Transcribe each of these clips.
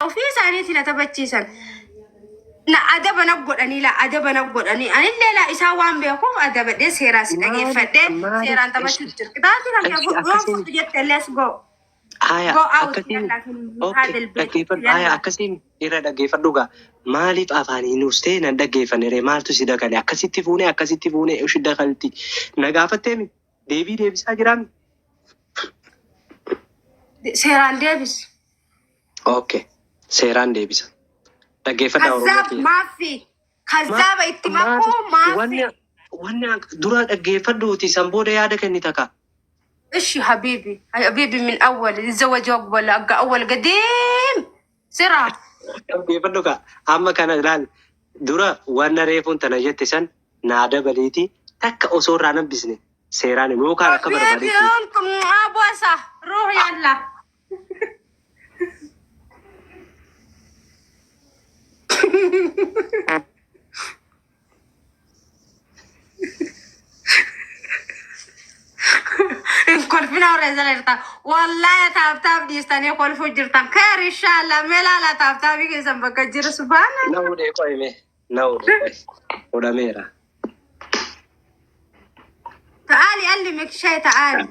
وفي ثانية لا تبتشيسن لا أدب نقول أني لا أدب نقول أني اللي لا إساوان بيكم أدب ده سيراس أجي فده سيران تبتشير كده كده يوم فجأة let's go Aya go out akkasin هذا okay البيت dhaggeeffadhu aya akkasin irra dhaggeeffadhu gaa maaliif afaaniin ustee nan dhaggeeffannire maaltu si dakale akkasitti fuune ushi dakalti na gaafatteemi deebii deebisaa jiraami سيران ديفيس okay seeraan deebisa dhaggeeffadhaa كذاب ما في كذاب اتماكو ما في wanni dura dhaggeeffadhuuti sanbooda yaada kennita kaa ايش يا حبيبي حبيبي من اول يتزوج ولا اول قديم سرعه dhaggeeffadhu kaa amma kana ilaal dura wanna reefuun tana jette san naada baliiti takka osoo irraa nabbisne seeraan immoo kaan akka حبيبي barbaadetti انكم بوسه روح يلا كل فينا ورزل والله تاب ديستاني كل فجرتان خير ان شاء الله ملا لا تاب يجيسن بكجر سبحان الله نودي قوي نودي قوي ودميرا تعالي علمك شيء تعالي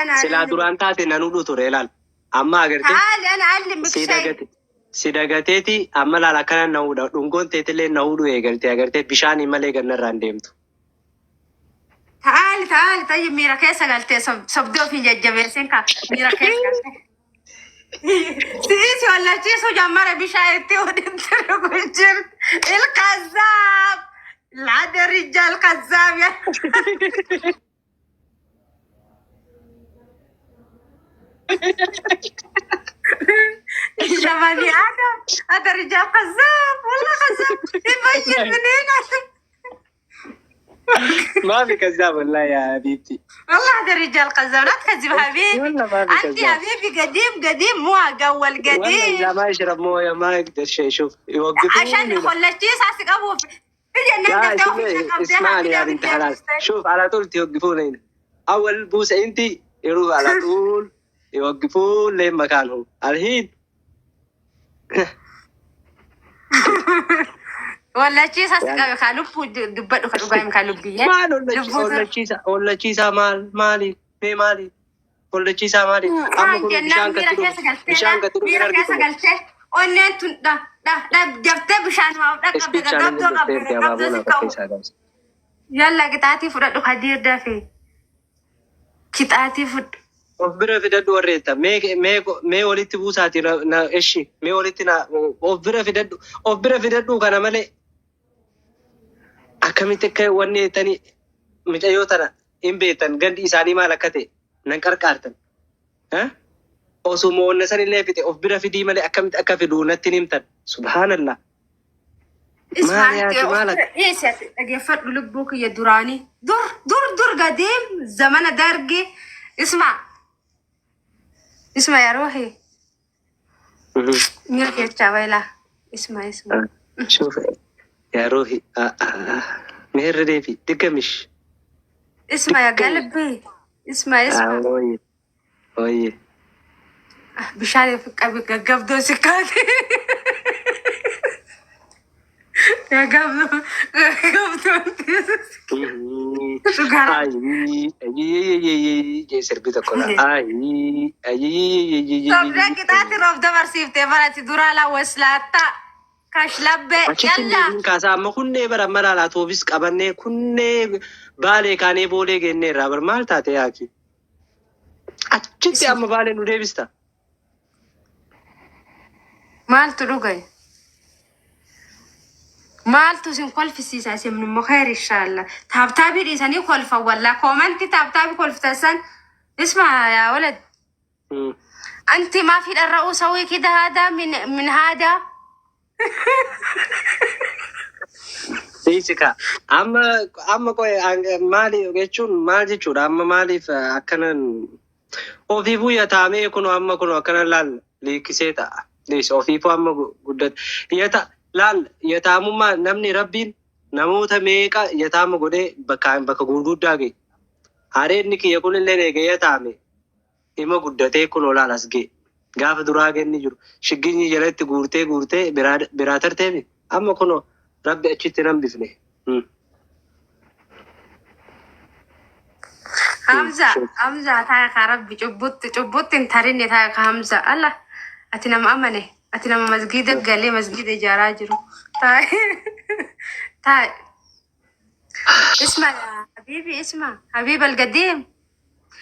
انا سلا دوران تاتي نانودو توريلال اما اگرتي تعالي انا اعلمك شيء سيدغتيتي اما لا كان نودا دونغون تيتلي نودو اگرتي اگرتي بشاني ملي گنران ديمتو تعالي طيب ميرا كيسا قلتي صبدو في ججبيسين كا ميرا كيسا سيسي ولا تيسو جمارة بشايتي ودنترو كجر الكذاب العادة الرجال كذاب يا بني آدم هذا الرجال كذاب والله كذاب يبين منين ما في كذاب والله يا حبيبتي والله هذا الرجال كذاب لا تكذب حبيبي انت حبيبي قديم مو اول قديم والله اذا ما يشرب مويه ما يقدر شيء شوف يوقفوني عشان يخلشتي ساسك ابو اسمعني يا بنت حلال شوف على طول توقفون هنا اول بوسه انت يروح على طول يوقفون لين مكانهم الحين ولا تشيس ساسك كالوب دبدو كدغايم كالوب بيه ما ولا تشيسا مالي في مالي ولا تشيسا مالي اما كل بشان كتو ميرا كيسا قلتي ونن تن دا جبت بشان ما يلا قطعتي فرد خدير دافي قطعتي فرد وبره في دد وريتا مي وليت بوساتي نا ايشي مي وليت نا وبره في دد كان مالي akkamittek wanni tani micayo tana imbeetan gandi isaanii maal akkate nan qarqaartan ha osuma wonna san illee fite of bira fidii malee akkamitti akka fidu natti himtan subhanallah اسمع لبوك يا دراني دور قديم زمان درجي اسمع يا روحي ميرك يا تشاويلا اسمع شوف يا روحي مهر ريفي دقمش اسمع يا قلبي اسمع اوي بشاري في قبضو سكاتي يا قبضو اي سربيتا كولا اي طب لا كده رفض مرسيفتي مراتي دورا لا وسلاتا كاش لبه يلا كاسا ما كني برا مرا لا توبس قبنه كني بالي كاني بوله گنه رابر مال تاته ياكي اچتي ام بالي نو ديبستا مال تلوغاي مال تسين كل في السياسة من مخير إن شاء الله تابتابي لساني كلفة ولا كومنتي تابتابي كلفة سن اسمع يا ولد أنت ما في الرؤوس سوي كده هذا من هذا سيسكا أما كوي مالي وجيشون مالي شو أما مالي فأكنن أوفيبو يتامي يكونوا أما كونوا أكنن لال لكسيتا ليش أوفيبو أما قدرت يتا لال يتامو ما نمني ربين نموت ميكا يتامو قدي بكا قدود داغي هارين نكي يكون اللي نيجي يتامي إما قدرتي كونوا لالسجي gaafa duraa kenni jiru shigginyi jalatti guurtee biraa tarteemi amma kuno rabbi achitti nan bifne. Hamza taa'e ka rabbi cubbutti hin tarinne taa'e ka Hamza Allah ati nama amane ati nama masgiida galee masgiida ijaaraa jiru taa'e اسمع يا حبيبي اسمع حبيب القديم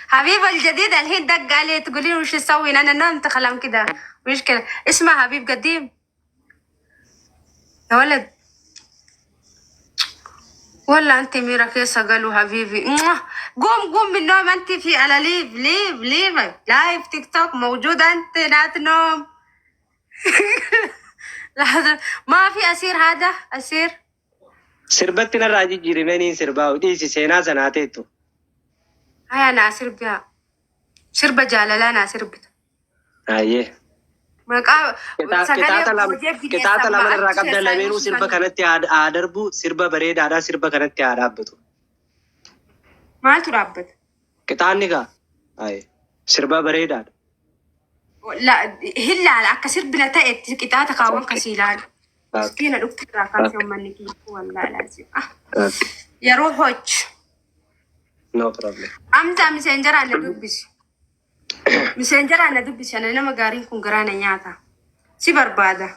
حبيب الجديد الحين دق عليه تقولين وش تسوي انا نمت خلام كده مشكلة اسمع حبيب قديم يا ولد ولا انت ميرا كيسة قالوا حبيبي قوم من النوم انت في على لايف تيك توك موجود انت نات نوم ما في اسير هذا اسير Sirbattina irraa jijjiirimanii sirbaa dhiisi seenaa sanaateettu. Haya naa sirbiyaa. Sirba jaalalaa naa sirbitu. Ayyee. Maqaa Qixaata lama irraa qabda lameenuu sirba kanatti haa darbu sirba bareedaadhaa sirba kanatti haa dhaabbatu. Maaltu dhaabbata? Qixaanni kaa sirba bareedaadha. Hin laala akka sirbina ta'etti qixaata kaawwan kasii ilaala. Kina dokter kan sama niki wallahi lazim. Ya rohoch. No problem. Amta messenger ana dubbis. Messenger ana dubbis ana nama gaarin kun garana nyaata. Si barbada.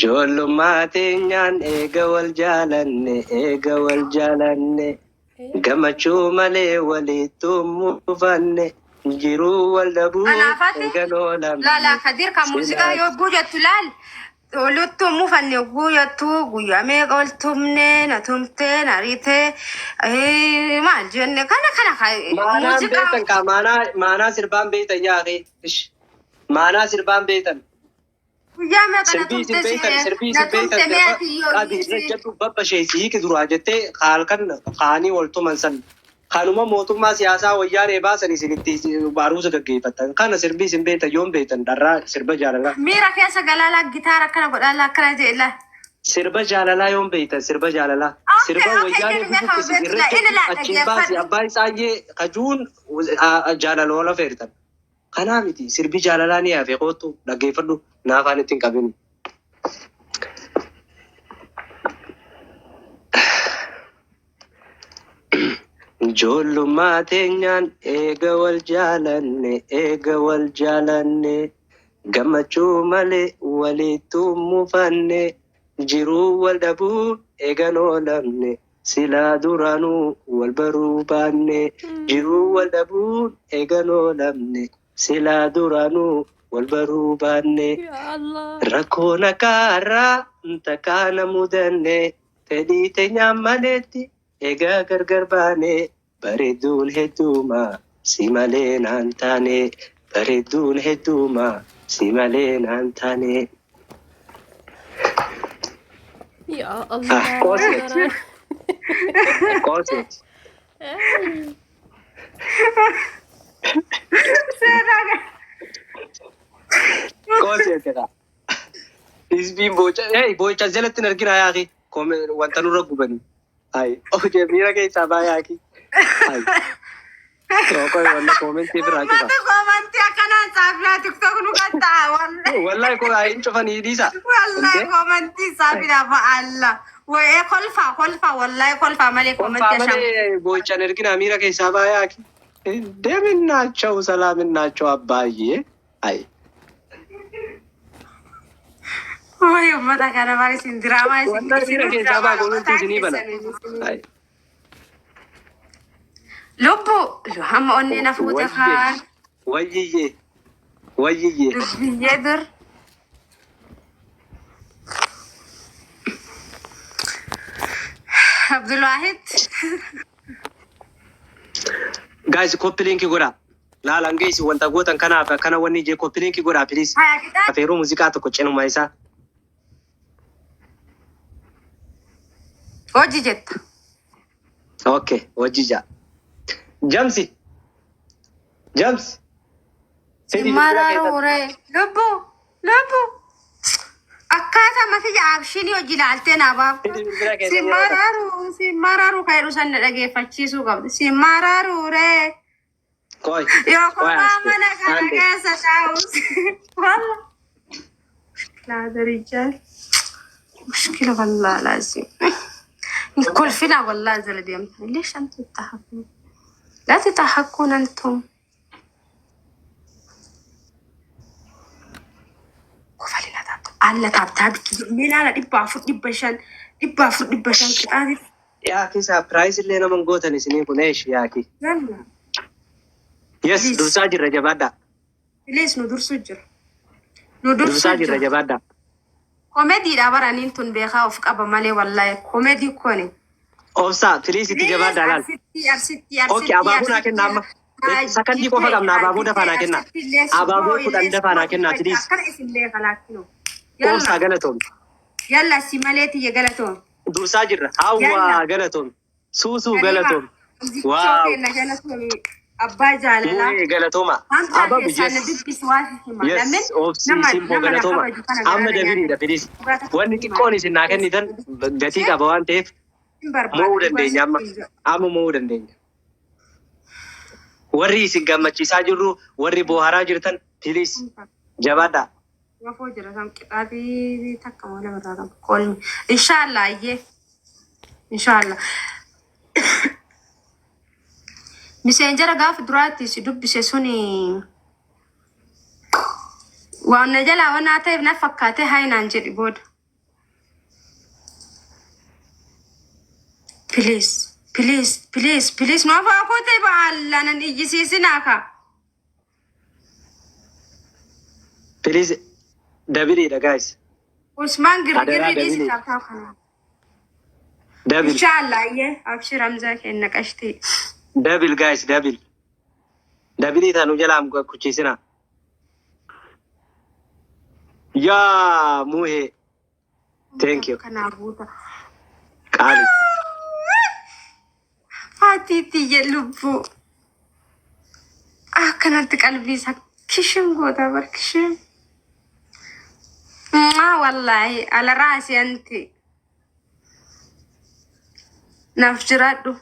Jollummaa teenyaan eega wal jaalanne gammachuu malee walitti mufanne jiruu wal dhabuu eega noolamne. La kadir ka muuziqaa yoo guujattu laal. Olutu mufanne guyatu guyame qoltumne na tumte na rite maal jenne kana muuziqaa maana sirbaan beetan yaaqe maana sirbaan beetan guyame kana tumte sirbii beetan babba sheesii ki duraa jettee halkan qaanii waltuman san kanuma mootummaa siyaasaa wayyaanee baasan isinitti baruusa gaggeeffatan kana sirbii isin beetan yoon beetan dharraa sirba jaalalaa miira keessa galaalaa gitaara akkana godhaalaa akkana jedhela sirba jaalalaa yoon beetan sirba jaalalaa sirba wayyaanee bubuqqisi irratti achiin baasi abbaan isaayyee kajuun jaalaloola feertan kanaa miti sirbi jaalalaa ni hafe qoottu dhaggeeffadhu naafaan ittiin qabini. Jollummaa teenyaan eega wal jaalanne gammachuu malee walitti mufanne jiruu wal dhabuu eega noolamne silaa duraanuu wal baruu baanne jiruu wal dhabuu eega noolamne silaa duraanuu wal baruu baanne rakkoon akaarraa takkaana mudanne fedhii teenyaan maleetti egaa gargar baane bareedduun hedduuma si malee naan taane bareedduun hedduuma si malee naan taane. Ya Allah. Koset. Koset ka. Isbiin boca jalatti argina yaaqi wanta nurra gubanii. Ay, oye, mira que estaba aquí. Ay. Roko wala comment biraa jira. Mata comment akana saafla TikTok nu kata wallahi. Wallahi ko ayin cufan idisa. Wallahi comment saafla fa Allah. Wa kholfa wallahi kholfa male comment ya sham. Bocha nergina mira que estaba aquí. Deminnaቸው ሰላምናቸው አባዬ አይ Ay, ummata kana mali sin drama sin drama gonti sini bala. Ay. Lubbu hamma onni na fuuta khaan. Wayyiye. Dubbiye dur. Abdul Wahid. Guys, copy link gora. Laalan geessi wanta gootan kanaaf kana wanni je copy link gora please. Afeeruu muuziqaa tokko cinuma isaa. Hojii jetta. Okay, hojii jaa. Jamsi. Simararure. Lubbu. Akkaataa mati jaabshinii hojii ilaaltee nabaaf. Simararu kayru sanna dhageeffachiisuu qabdi. Simararure. كوي يا ماما انا كان كاسة شاوس والله لا هذا رجال مشكلة والله لازم كل فينا والله زلدي ليش انتم تضحكون؟ لا تضحكون انتم وفالي لا على تعب مين على دبا فوق دبا شان كده يا كي سبرايز اللي انا من قوتني سنين كنيش يا كي يلا يس درساجر رجبادا ليش ندور سجر درساجر رجبادا كوميدي لا براني انتم بيخا وفق ابا مالي والله كوميدي كوني اوسا فليسي تجبادا لال اوكي ابابونا كنا اما سكندي كو فغمنا ابابونا فانا كنا ابابو كدان دفانا كنا تريس اوسا غلطون يلا سيماليتي يا غلطون درساجر هوا غلطون سوسو غلطون واو أبا جاللا مو غلطوما ابا بجس يس اوفسي سيمبو غلطوما اما دبيري دا فليس واني كوني سنا كني دن غتي کا بوان تيف مو دندenya amma muu dandeenya warri isin gammachiisaa jirru warri booharaa jirtan please jabaadha wafoo jira san qixaatii takka wala barraa qolmi inshallah ayyee inshallah messenger gaaf duraatti si dubbise suni waan jala wana ta'eef na fakkaate haynaan jedhi booda please no fa ko te ba Allah nan ijisisina ka please dabiri da guys Usman girgiri disi ka kana dabil inshallah ye abshir amza ke naqashti dabil guys dabili tanu jalam ko kuchisina ya muhe thank you kana buta kali Fatiti يلبو كانت قلبي سكشم غوتا بركشم ما والله على راسي انت نفجرادو